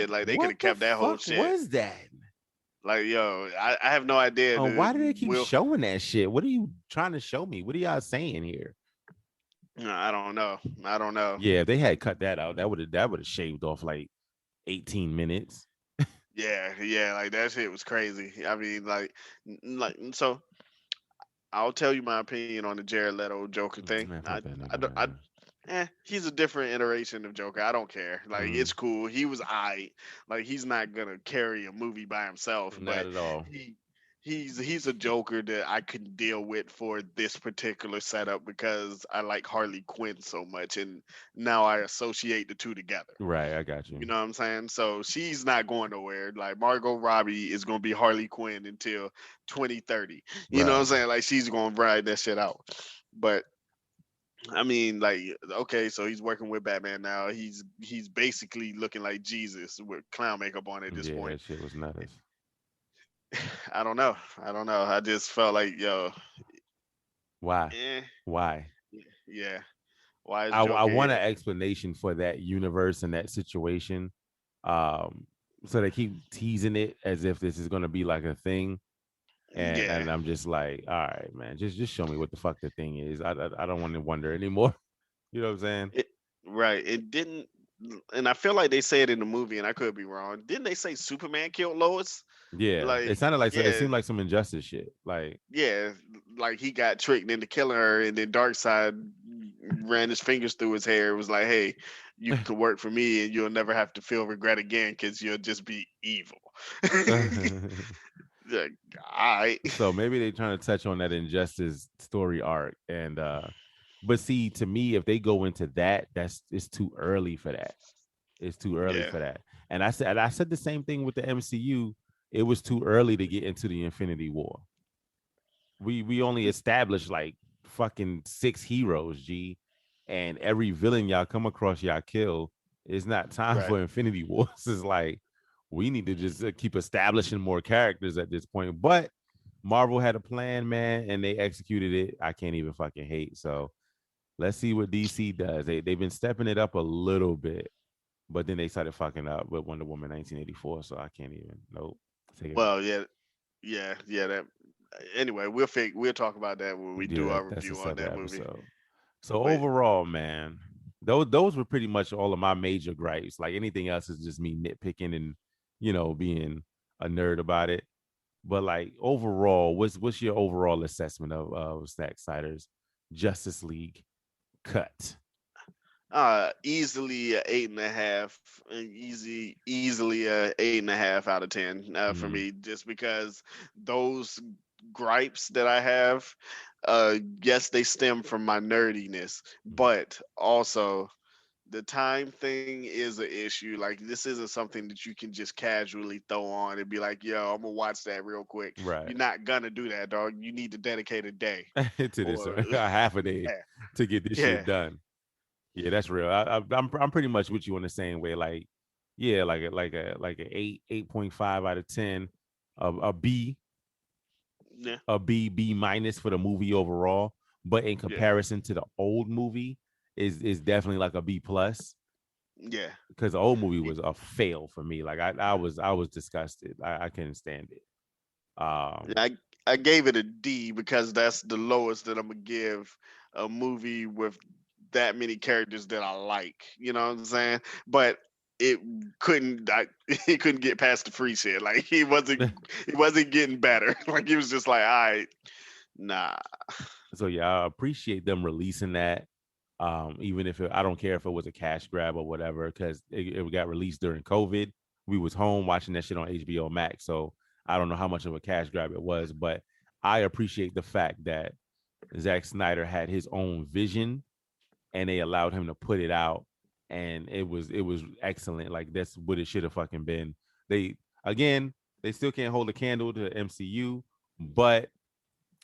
Like they could What have the kept that whole fuck shit. was that? Like, yo, I have no idea. Why do they keep Will showing that shit? What are you trying to show me? What are y'all saying here? I don't know. I don't know. Yeah, if they had cut that out, that would have shaved off like 18 minutes. Yeah, like that shit was crazy. I mean, so I'll tell you my opinion on the Jared Leto Joker thing. Man, fuck that I nigga, don't, I, man. he's a different iteration of Joker. I don't care. Like Mm, it's cool. He was like he's not gonna carry a movie by himself, not but at all. he he's a Joker that I can deal with for this particular setup because I like Harley Quinn so much, and now I associate the two together. Right, I got you. You know what I'm saying? So she's not going nowhere. Like Margot Robbie is going to be Harley Quinn until 2030. You know what I'm Right. saying? Like she's going to ride that shit out. But I mean, like, okay, so he's working with Batman now. He's basically looking like Jesus with clown makeup on at this Yeah, point. that shit was nuts. I don't know. I don't know. I just felt like, yo, Why? eh, Why? yeah. Why is I Joker want an here? explanation for that universe and that situation. Um, so they keep teasing it as if this is gonna be like a thing, and Yeah. and I'm just like, all right, man, just show me what the fuck the thing is. I don't want to wonder anymore. You know what I'm saying? It, right. It didn't, and I feel like they said in the movie, and I could be wrong. Didn't they say Superman killed Lois? Yeah, Like, it sounded like so. It yeah, seemed like some injustice shit. Like, yeah, like he got tricked into killing her, and then Darkseid ran his fingers through his hair. It was like, hey, you could work for me, and you'll never have to feel regret again because you'll just be evil. Like, all right. so maybe they're trying to touch on that injustice story arc, and but see, to me, if they go into that, it's too early for that. It's too early Yeah. for that. And I said the same thing with the MCU. It was too early to get into the Infinity War. We only established like fucking 6 heroes, G, and every villain y'all come across, y'all kill. It's not time Right. for Infinity Wars. It's like we need to just keep establishing more characters at this point. But Marvel had a plan, man, and they executed it. I can't even fucking hate. So let's see what DC does. They've been stepping it up a little bit, but then they started fucking up with Wonder Woman 1984. So I can't even. Nope. Take it back. Well, yeah. That anyway, we'll talk about that when we do Yeah, our that's a review on separate that movie. episode. So But overall, man, those were pretty much all of my major gripes. Like anything else is just me nitpicking and being a nerd about it. But like overall, what's your overall assessment of Zack Snyder's Justice League cut? easily a 8.5, easily a 8.5 out of 10 for Mm, me, just because those gripes that I have, yes, they stem from my nerdiness, but also the time thing is an issue. Like this isn't something that you can just casually throw on and be like, "Yo, I'm gonna watch that real quick." right. You're not gonna do that, dog. You need to dedicate a day, To this or a half a day yeah, to get this shit yeah, done. Yeah, that's real. I'm pretty much with you on the same way. Like, yeah, like a 8.5 out of 10, a B, yeah, B minus for the movie overall. But in yeah, comparison to the old movie, is definitely like a B plus yeah. because the old movie was a fail for me. Like I was disgusted. I couldn't stand it. Yeah, Um, I gave it a D because that's the lowest that I'm gonna give a movie with that many characters that I like. You know what I'm saying? But it it couldn't get past the free shit. Like he wasn't getting better. Like he was just like, all right, nah. so yeah, I appreciate them releasing that. Even if I don't care if it was a cash grab or whatever, because it got released during COVID. We was home watching that shit on HBO Max, so I don't know how much of a cash grab it was, but I appreciate the fact that Zack Snyder had his own vision and they allowed him to put it out, and it was excellent. Like that's what it should have fucking been. They again, they still can't hold a candle to MCU, but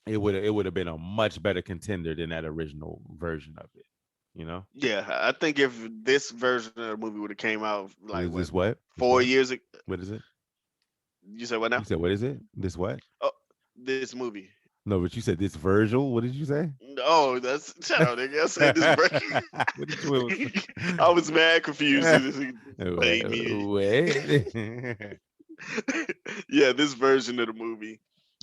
it would have been a much better contender than that original version of it. You know, Yeah, I think if this version of the movie would have came out like is what this what? This four what? years ago, What is it? you said what You now? said what is it? This what? Oh, this movie. No, but you said this Virgil. What did you say? No, that's shut up, nigga. I said this version. What did you? I was mad confused. This made me. Wait. Yeah, this version of the movie.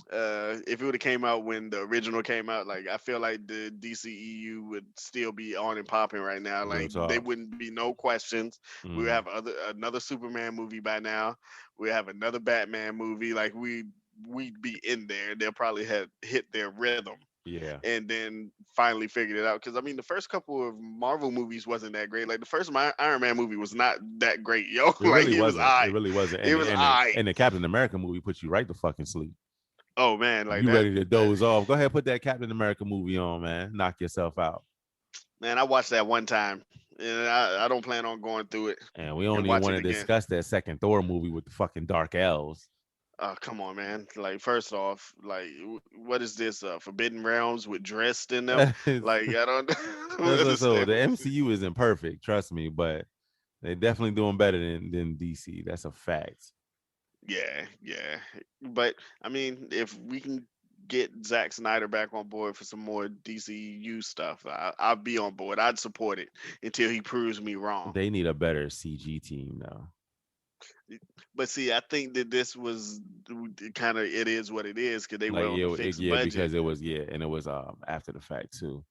If it would have came out when the original came out, like I feel like the DCEU would still be on and popping right now. Real Like they talk. wouldn't be no questions. We would Mm, have another Superman movie by now. We have another Batman movie. Like we'd be in there. They'll probably have hit their rhythm yeah, and then finally figured it out. Because I mean, the first couple of Marvel movies wasn't that great. Like the first Iron Man movie was not that great, yo. it Like really it was wasn't. It I. really wasn't. It And was and the, I. and the Captain America movie put you right to fucking sleep. Oh man, like You that. ready to doze off? Go ahead, put that Captain America movie on, man. Knock yourself out. Man, I watched that one time, and I don't plan on going through it And we and don't even watch want it to again. discuss that second Thor movie with the fucking dark elves. Oh, come on, man. Like, first off, like, what is this? Forbidden Realms with dressed in them? Like, I don't So understand. the MCU isn't perfect, trust me, but they're definitely doing better than DC. That's a fact. Yeah, yeah. But I mean, if we can get Zack Snyder back on board for some more DCU stuff, I'll be on board. I'd support it until he proves me wrong. They need a better CG team though. But see, I think that this was kind of it is what it is because they were on a fixed Yeah, budget. because it was and it was after the fact too.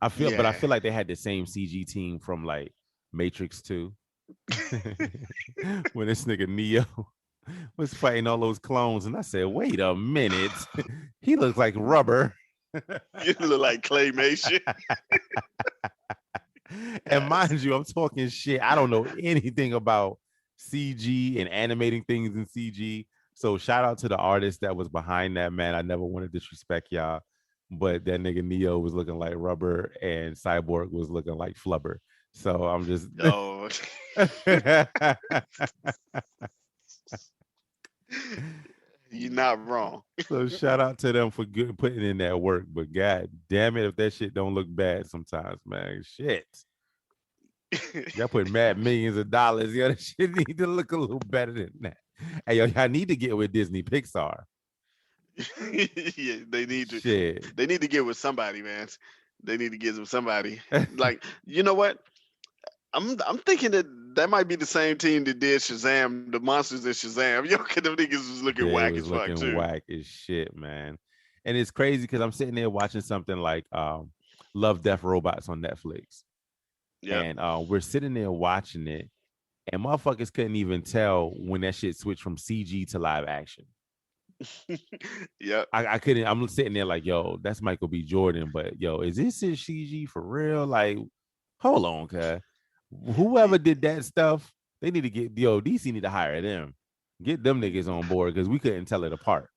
I Yeah. feel like they had the same CG team from like Matrix 2. When this nigga Neo was fighting all those clones, and I said, wait a minute, he looks like rubber. You look like claymation. And Yes. mind you, I'm talking shit. I don't know anything about CG and animating things in CG. So shout out to the artist that was behind that, man. I never want to disrespect y'all, but that nigga Neo was looking like rubber and Cyborg was looking like flubber. So I'm just Oh, you're not wrong. so shout out to them for good putting in that work. But god damn it, if that shit don't look bad sometimes, man. Shit. Y'all put mad millions of dollars. Yo, that shit need to look a little better than that. Hey, yo, y'all need to get with Disney Pixar. Yeah, they need to. Shit. They need to get with somebody, man. They need to get with somebody. Like, you know what? I'm thinking that that might be the same team that did Shazam, the monsters in Shazam. Yo, cause them niggas was looking They whack was as fuck looking too. whack as shit, man. And it's crazy because I'm sitting there watching something like Love, Death, Robots on Netflix. Yep. And we're sitting there watching it, and motherfuckers couldn't even tell when that shit switched from CG to live action. Yep. I couldn't. I'm sitting there like, yo, that's Michael B. Jordan, but yo, is this his CG for real? Like, hold on, cuz whoever did that stuff, they need to get DC need to hire them, get them niggas on board because we couldn't tell it apart.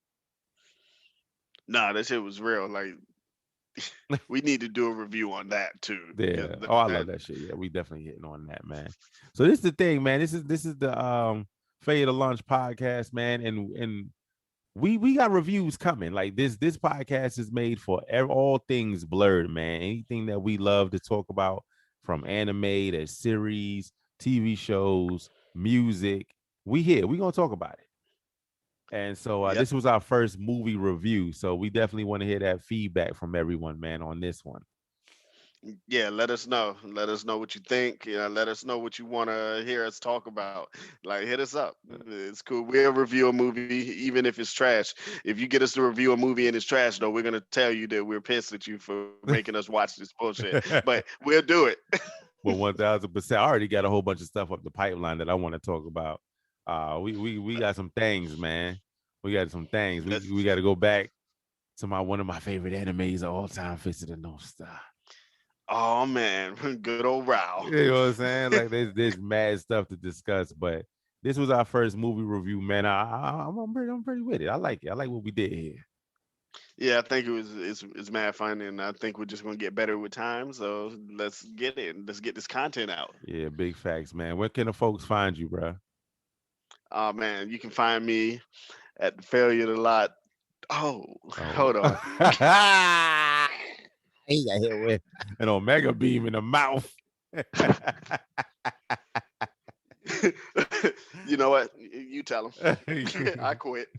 Nah, that shit was real. Like, we need to do a review on that too. Cause Yeah. Oh, I that love that shit. Yeah, we definitely hitting on that, man. So this is the thing, man. This is the Fade to Launch podcast, man, and we got reviews coming. Like this podcast is made for all things blurred, man. Anything that we love to talk about, from anime to series, TV shows, music, we here. We gonna talk about it. And so yep. this was our first movie review. So we definitely want to hear that feedback from everyone, man, on this one. Yeah, let us know. Let us know what you think. Let us know what you want to hear us talk about. Like, hit us up. It's cool. We'll review a movie, even if it's trash. If you get us to review a movie and it's trash, though, we're gonna tell you that we're pissed at you for making us watch this bullshit. But we'll do it. Well, 1000%. I already got a whole bunch of stuff up the pipeline that I want to talk about. We got some things, man. We got some things. We got to go back to my one of my favorite animes of all time, Fist of the North Star. Oh man, good old Row. You know what I'm saying? Like there's mad stuff to discuss, but this was our first movie review, man. I'm pretty with it. I like it. I like what we did here. Yeah, I think it's mad fun, and I think we're just gonna get better with time. So let's get it. Let's get this content out. Yeah, big facts, man. Where can the folks find you, bro? Oh man, you can find me at the Failure of the Lot. Oh, Oh, hold on. he got hit with an Omega beam in the mouth. You know what? You tell him. I quit.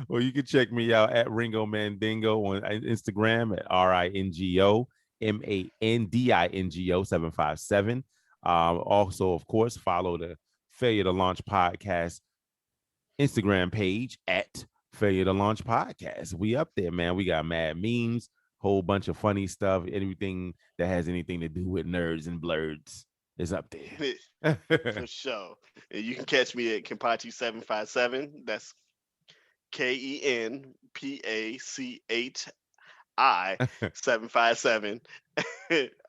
Well, you can check me out at Ringomandingo on Instagram at RINGOMANDINGO757. Also, of course, follow the Failure to Launch podcast Instagram page at Failure to Launch Podcast. We up there, man. We got mad memes, whole bunch of funny stuff, anything that has anything to do with nerds and blurs is up there. For sure. And you can catch me at Kenpachi757. That's KenPachi757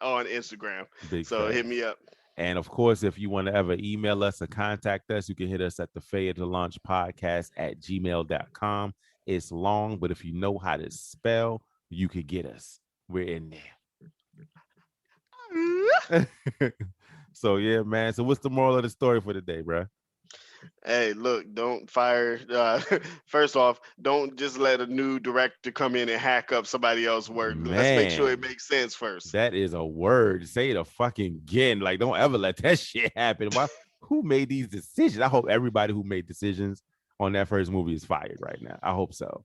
on Instagram. Big So facts. hit me up. And of course, if you want to ever email us or contact us, you can hit us at the Failure to Launch podcast at gmail.com. It's long, but if you know how to spell, you could get us. We're in there. So, yeah, man. So what's the moral of the story for today, bro? Hey, look, don't fire. First off, don't just let a new director come in and hack up somebody else's work. Man, let's make sure it makes sense first. That is a word. Say it a fucking again. Like, don't ever let that shit happen. Why? Who made these decisions? I hope everybody who made decisions on that first movie is fired right now. I hope so.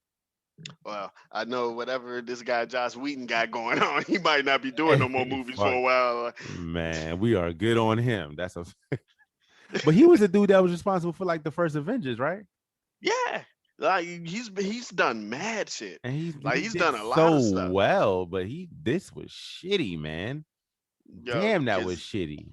Well, I know whatever this guy Joss Whedon got going on, he might not be doing no more movies for a while. Man, we are good on him. That's a. But he was the dude that was responsible for like the first Avengers, right? Yeah, like he's done mad shit, and he's done a lot of stuff. Well, but this was shitty, man. Damn, that was shitty.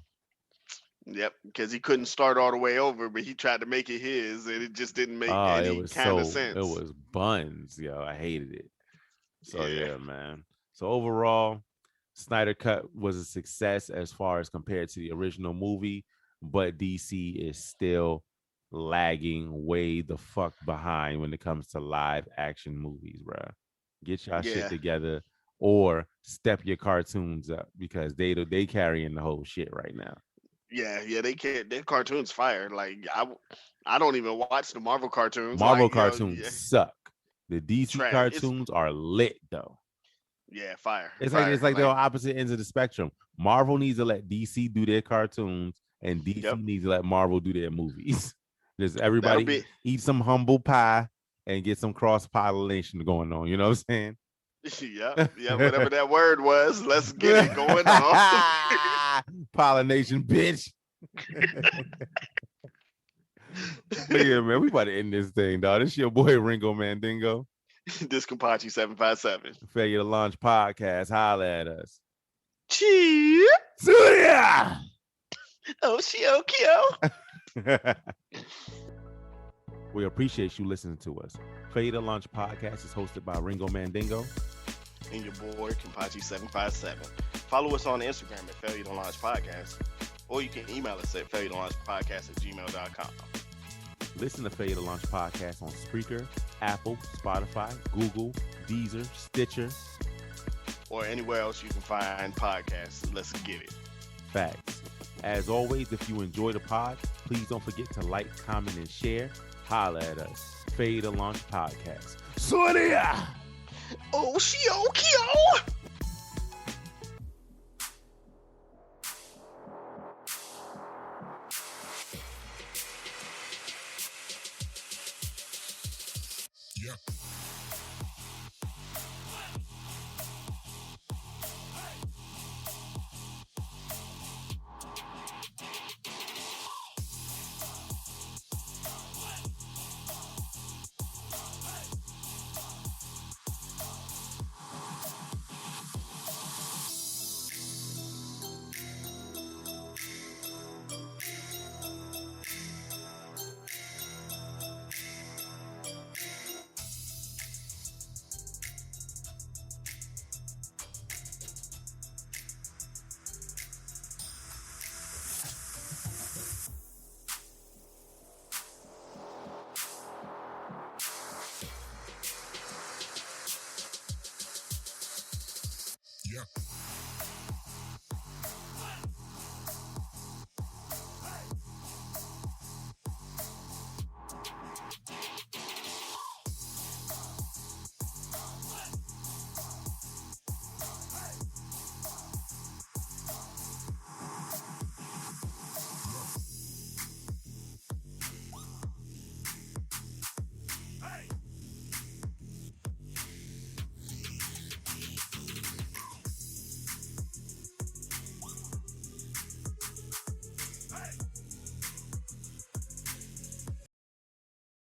Yep, because he couldn't start all the way over, but he tried to make it his, and it just didn't make any kind of sense. It was buns, yo. I hated it. So yeah, man. So overall, Snyder Cut was a success as far as compared to the original movie. But DC is still lagging way the fuck behind when it comes to live action movies, bro. Get y'all shit together or step your cartoons up because they carrying the whole shit right now. Yeah, they can't. Their cartoons fire. Like I don't even watch the Marvel cartoons. Marvel cartoons suck. The DC cartoons are lit though. Yeah, fire. It's like they're on opposite ends of the spectrum. Marvel needs to let DC do their cartoons. And DC needs to let Marvel do their movies. Just everybody eat some humble pie and get some cross-pollination going on. You know what I'm saying? Yeah, whatever that word was. Let's get it going on. Pollination, bitch. Yeah, man, we about to end this thing, dog. This your boy Ringomandingo. This Kenpachi757. Failure to Launch podcast. Holla at us. Cheers. Surya. Oh, Shiokio. We appreciate you listening to us. Failure to Launch podcast is hosted by Ringomandingo and your boy Kenpachi757. Follow us on Instagram at Failure to Launch Podcast, or you can email us at failuretolaunchpodcast@gmail.com. Listen to Failure to Launch podcast on Spreaker, Apple, Spotify, Google, Deezer, Stitcher, or anywhere else you can find podcasts. Let's get it. Facts. As always, if you enjoy the pod, please don't forget to like, comment, and share. Holla at us. Failure to Launch podcast. Sonia! Oh, Shiokio! Yeah. Yeah.